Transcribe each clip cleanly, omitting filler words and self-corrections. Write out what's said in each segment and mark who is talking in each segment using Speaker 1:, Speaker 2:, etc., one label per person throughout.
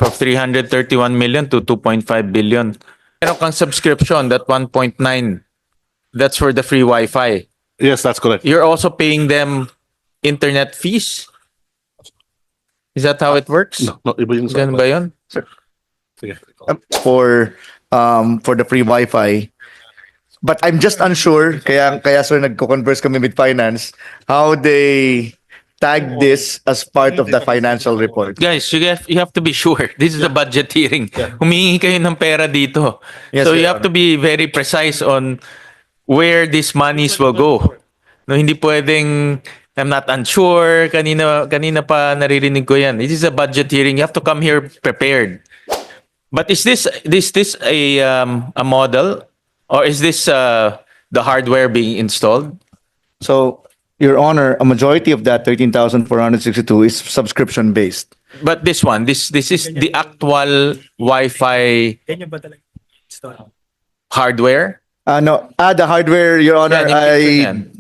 Speaker 1: from 331 million to 2.5 billion. Meron kang subscription, that 1.9, that's for the free Wi-Fi.
Speaker 2: Yes, that's correct.
Speaker 1: You're also paying them internet fees? Is that how it works?
Speaker 2: No, iba yung
Speaker 1: Ganun ba yun?
Speaker 2: Sige.
Speaker 3: For the free Wi-Fi. But I'm just unsure, kaya sir nagko-converse kami with finance, how they tag this as part of the financial report.
Speaker 1: Guys, you have to be sure. This is a budget hearing. Humingi kayo ng pera dito.
Speaker 3: Yes,
Speaker 1: So
Speaker 3: Your
Speaker 1: you have to be very precise on where these monies will go. No, hindi pwedeng I'm not unsure. Kanina pa naririnig ko yan. This is a budget hearing. You have to come here prepared. But is this a model, or is this the hardware being installed?
Speaker 3: So, Your Honor, a majority of that 13,462 is subscription based.
Speaker 1: But this one, this is the actual Wi-Fi hardware.
Speaker 3: No, the hardware, Your Honor,
Speaker 1: Yan.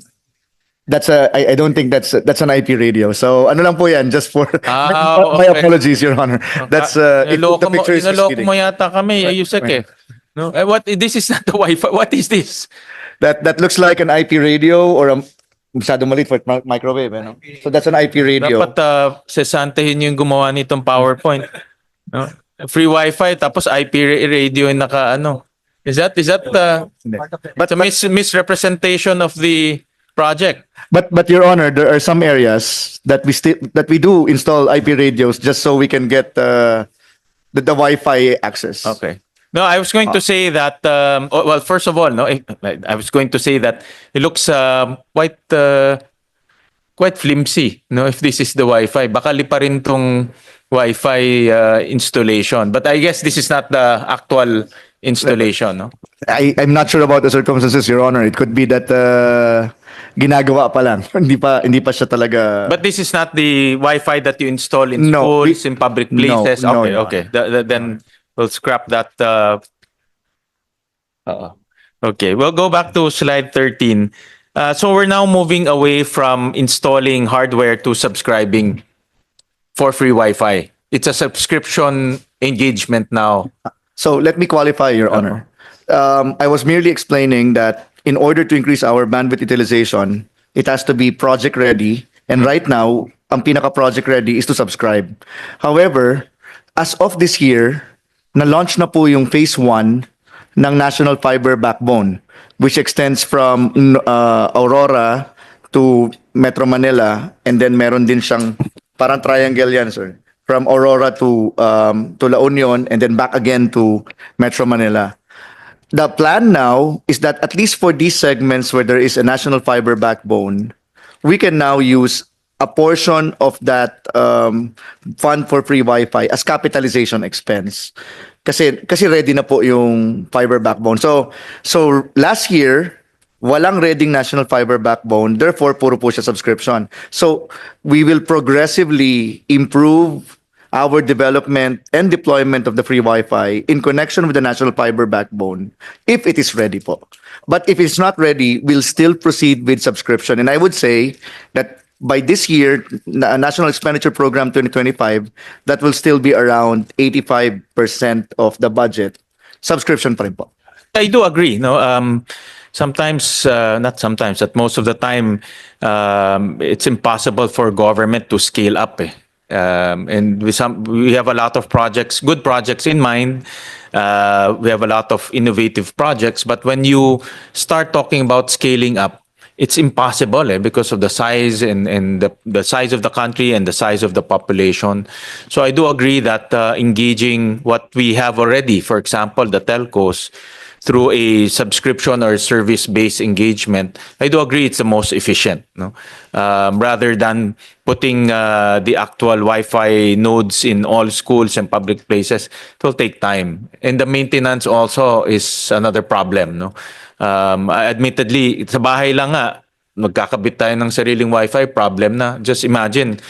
Speaker 3: I don't think that's an IP radio. So ano lang po yan, just for my
Speaker 1: okay.
Speaker 3: apologies, Your Honor. That's the picture is
Speaker 1: Inaloko
Speaker 3: misleading.
Speaker 1: mo yata kami, Yusek eh. No? What, this is not the Wi-Fi. What is this?
Speaker 3: That looks like an IP radio or a masyadong maliit for microwave. Ano? So that's an IP radio.
Speaker 1: Dapat sesantehin yung gumawa nitong PowerPoint. No? Free Wi-Fi tapos IP radio yung naka ano. Is that
Speaker 3: But
Speaker 1: misrepresentation of the project?
Speaker 3: But Your Honor, there are some areas that we do install IP radios just so we can get the Wi-Fi access.
Speaker 1: Okay. No, I was going to say that. Well, first of all, no, I was going to say that it looks quite flimsy. No, if this is the Wi-Fi, baka lipa rin tong Wi-Fi installation. But I guess this is not the actual installation. No.
Speaker 3: I'm not sure about the circumstances, Your Honor. It could be that ginagawa pa lang. hindi pa siya talaga.
Speaker 1: But this is not the Wi-Fi that you install in
Speaker 3: No,
Speaker 1: schools, in public places.
Speaker 3: no,
Speaker 1: Okay,
Speaker 3: Your
Speaker 1: okay. Then we'll scrap that. Okay, we'll go back to slide 13. So we're now moving away from installing hardware to subscribing for free Wi-Fi. It's a subscription engagement now.
Speaker 3: So let me qualify, Your Honor. I was merely explaining that in order to increase our bandwidth utilization, it has to be project ready. And right now, ang pinaka-project ready is to subscribe. However, as of this year, na-launch na po yung phase 1 ng National Fiber Backbone, which extends from Aurora to Metro Manila, and then meron din siyang parang triangle yan, sir. From Aurora to La Union, and then back again to Metro Manila. The plan now is that at least for these segments where there is a national fiber backbone, we can now use a portion of that fund for free Wi-Fi as capitalization expense. Kasi ready na po yung fiber backbone. So last year, walang ready national fiber backbone, therefore puro po siya subscription. So we will progressively improve our development and deployment of the free Wi-Fi in connection with the national fiber backbone if it is ready po. But if it's not ready, we'll still proceed with subscription. And I would say that by this year, National Expenditure Program 2025, that will still be around 85% of the budget. Subscription pa rin po.
Speaker 1: I do agree. No, sometimes, not sometimes, but most of the time, it's impossible for government to scale up. And we have a lot of projects, good projects in mind. We have a lot of innovative projects, but when you start talking about scaling up, it's impossible because of the size and the size of the country and the size of the population. So I do agree that engaging what we have already, for example, the telcos, through a subscription or service-based engagement, I do agree it's the most efficient. No, rather than putting the actual Wi-Fi nodes in all schools and public places, it will take time, and the maintenance also is another problem. No, admittedly, sa bahay lang nga, magkakabit tayo ng sariling Wi-Fi, problem na. Just imagine.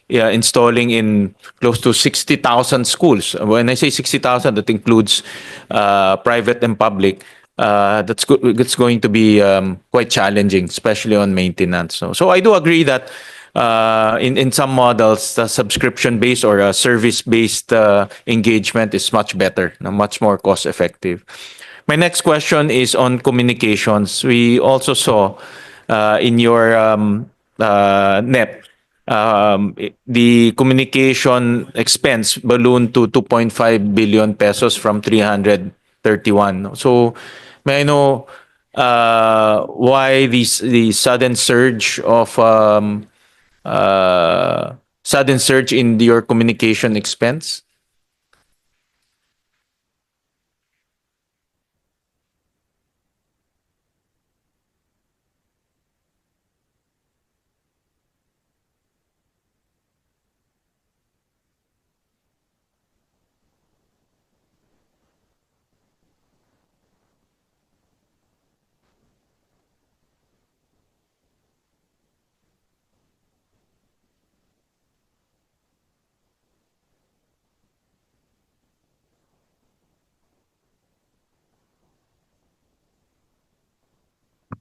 Speaker 1: Installing in close to 60,000 schools. When I say 60,000, that includes private and public. That's going to be quite challenging, especially on maintenance. So I do agree that in some models, the subscription-based or a service-based engagement is much better, much more cost-effective. My next question is on communications. We also saw in your net the communication expense ballooned to 2.5 billion pesos from 331. So may I know why the sudden surge in your communication expense?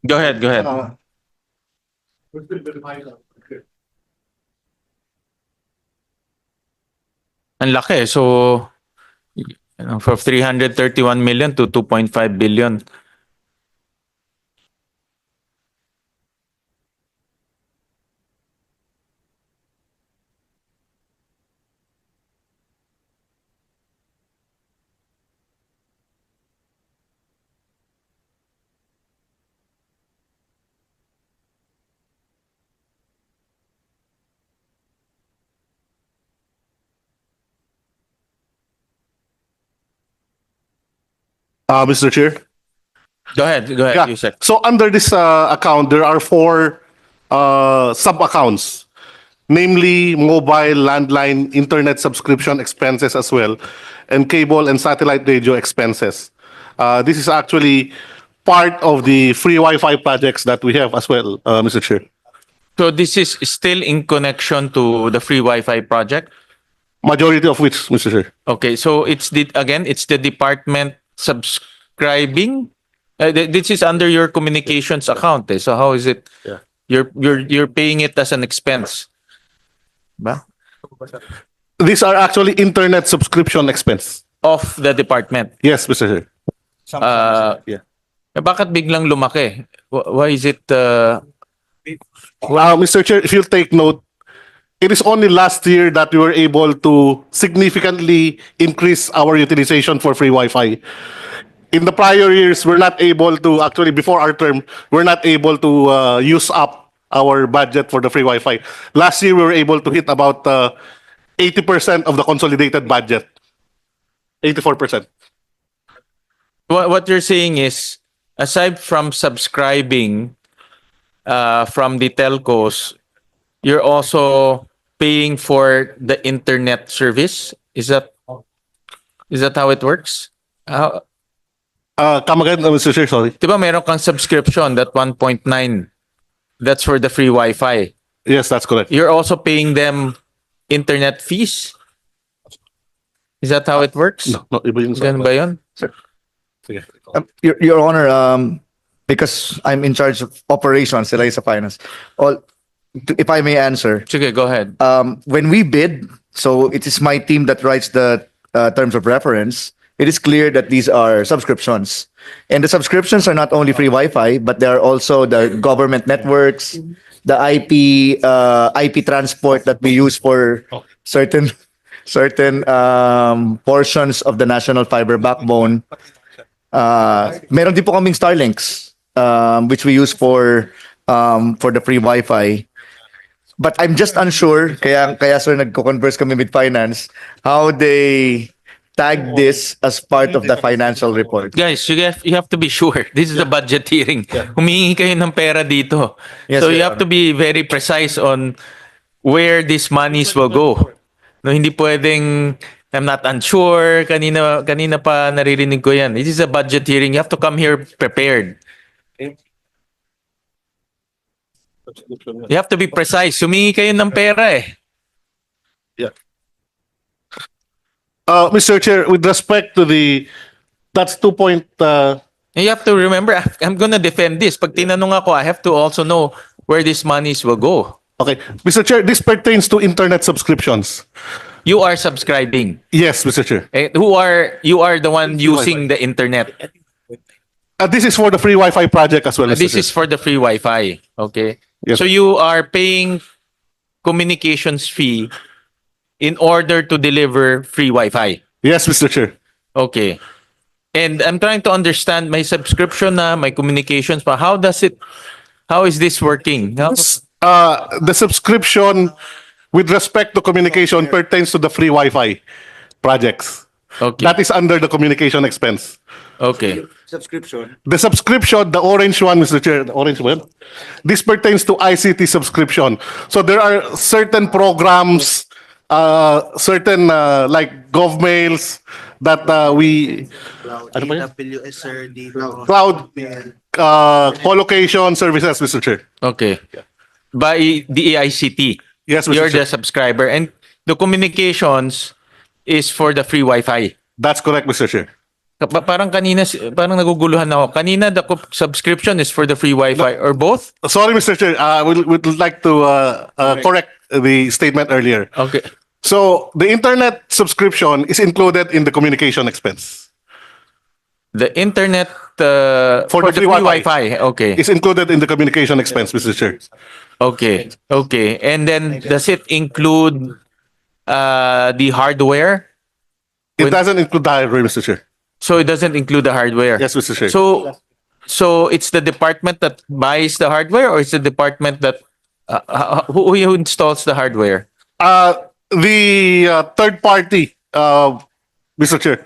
Speaker 1: Go ahead, go ahead. Ang laki. So, from 331 million to 2.5 billion.
Speaker 2: Mr. Chair.
Speaker 1: Go ahead,
Speaker 2: Yeah.
Speaker 1: Yusek.
Speaker 2: So under this account, there are four sub-accounts, namely mobile, landline, internet subscription expenses as well, and cable and satellite radio expenses. This is actually part of the free Wi-Fi projects that we have as well, Mr. Chair.
Speaker 1: So this is still in connection to the free Wi-Fi project?
Speaker 2: Majority of which, Mr. Chair.
Speaker 1: Okay, so it's the department subscribing. This is under your communications account. So how is it?
Speaker 2: Yeah.
Speaker 1: You're paying it as an expense. Ba?
Speaker 2: These are actually internet subscription expense.
Speaker 1: Of the department.
Speaker 2: Yes, Mr. Chair.
Speaker 1: Yeah. Bakit biglang lumaki? Why is it?
Speaker 2: Mr. Chair, if you'll take note, it is only last year that we were able to significantly increase our utilization for free Wi-Fi. In the prior years, we're not able to, actually before our term, we're not able to use up our budget for the free Wi-Fi. Last year, we were able to hit about 80% of the consolidated budget. 84%.
Speaker 1: What you're saying is, aside from subscribing from the telcos, you're also paying for the internet service. Is that how it works?
Speaker 2: Come again, Mr. Chair, sorry.
Speaker 1: Diba meron kang subscription, that 1.9, that's for the free Wi-Fi.
Speaker 2: Yes, that's correct.
Speaker 1: You're also paying them internet fees? Is that how it works?
Speaker 2: No, iba yun sa-
Speaker 1: Ganun ba yun?
Speaker 2: Sige.
Speaker 3: Your Honor, because I'm in charge of operations, sila sa finance. If I may answer,
Speaker 1: Sige, go ahead.
Speaker 3: when we bid, so it is my team that writes the terms of reference. It is clear that these are subscriptions, and the subscriptions are not only free Wi-Fi, but they are also the government networks, the IP transport that we use for certain portions of the national fiber backbone. Meron din po kaming Starlinks, which we use for the free Wi-Fi. But I'm just unsure, kaya sir nagko-converse kami with finance, how they tag this as part of the financial report.
Speaker 1: Guys, you have to be sure. This is a budget hearing. Humingi kayo ng pera dito.
Speaker 3: Yes,
Speaker 1: So
Speaker 3: Your
Speaker 1: you have to be very precise on where these monies will go. No, hindi pwedeng I'm not unsure. Kanina pa naririnig ko yan. This is a budget hearing. You have to come here prepared. You have to be precise. Humingi kayo ng pera eh.
Speaker 2: Yeah. Mr. Chair, with respect to that's 2 point,
Speaker 1: You have to remember, I'm gonna defend this. Pag tinanong ako, I have to also know where these monies will go.
Speaker 2: Okay. Mr. Chair, this pertains to internet subscriptions.
Speaker 1: You are subscribing.
Speaker 2: Yes, Mr. Chair.
Speaker 1: You are the one using the internet.
Speaker 2: This is for the free Wi-Fi project as well, Mr.
Speaker 1: This
Speaker 2: Chair.
Speaker 1: is for the free Wi-Fi. Okay.
Speaker 2: Yes.
Speaker 1: So you are paying communications fee in order to deliver free Wi-Fi.
Speaker 2: Yes, Mr. Chair.
Speaker 1: Okay. And I'm trying to understand my subscription na, my communications, but how is this working?
Speaker 2: The subscription with respect to communication pertains to the free Wi-Fi projects.
Speaker 1: Okay.
Speaker 2: That is under the communication expense.
Speaker 1: Okay.
Speaker 3: Subscription.
Speaker 2: The subscription, the orange one, Mr. Chair, the orange one, this pertains to ICT subscription. So there are certain programs, certain like GovMails that we ano ba yun?
Speaker 4: AWS, sir, dito.
Speaker 2: Cloud colocation services, Mr. Chair.
Speaker 1: Okay. By the DICT.
Speaker 2: Yes, Mr.
Speaker 1: You're
Speaker 2: Chair.
Speaker 1: the subscriber. And the communications is for the free Wi-Fi.
Speaker 2: That's correct, Mr. Chair.
Speaker 1: Parang kanina, parang naguguluhan ako. Kanina, the subscription is for the free Wi-Fi or both?
Speaker 2: Sorry, Mr. Chair. We'd like to correct the statement earlier.
Speaker 1: Okay.
Speaker 2: So the internet subscription is included in the communication expense.
Speaker 1: The internet
Speaker 2: For the free
Speaker 1: Wi-Fi. Okay.
Speaker 2: Is included in the communication expense, Mr. Chair.
Speaker 1: Okay. Okay. And then does it include the hardware?
Speaker 2: It doesn't include the hardware, Mr. Chair.
Speaker 1: So it doesn't include the hardware.
Speaker 2: Yes, Mr. Chair.
Speaker 1: So it's the department that buys the hardware, or it's the department that who installs the hardware?
Speaker 2: The third party, Mr. Chair,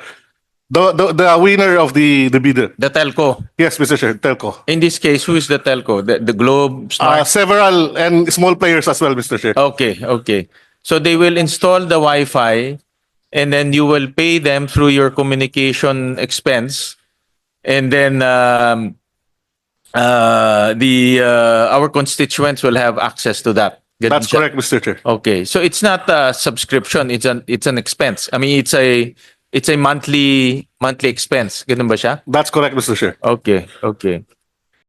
Speaker 2: the winner of the bidder.
Speaker 1: The telco.
Speaker 2: Yes, Mr. Chair, telco.
Speaker 1: In this case, who is the telco? The Globe, Smart?
Speaker 2: Several and small players as well, Mr. Chair.
Speaker 1: Okay, okay. So they will install the Wi-Fi, and then you will pay them through your communication expense, and then our constituents will have access to that. Ganun
Speaker 2: That's
Speaker 1: siya?
Speaker 2: correct, Mr. Chair.
Speaker 1: Okay, so it's not a subscription; it's an expense. I mean, it's a monthly expense. Ganun ba siya?
Speaker 2: That's correct, Mr. Chair.
Speaker 1: Okay, okay.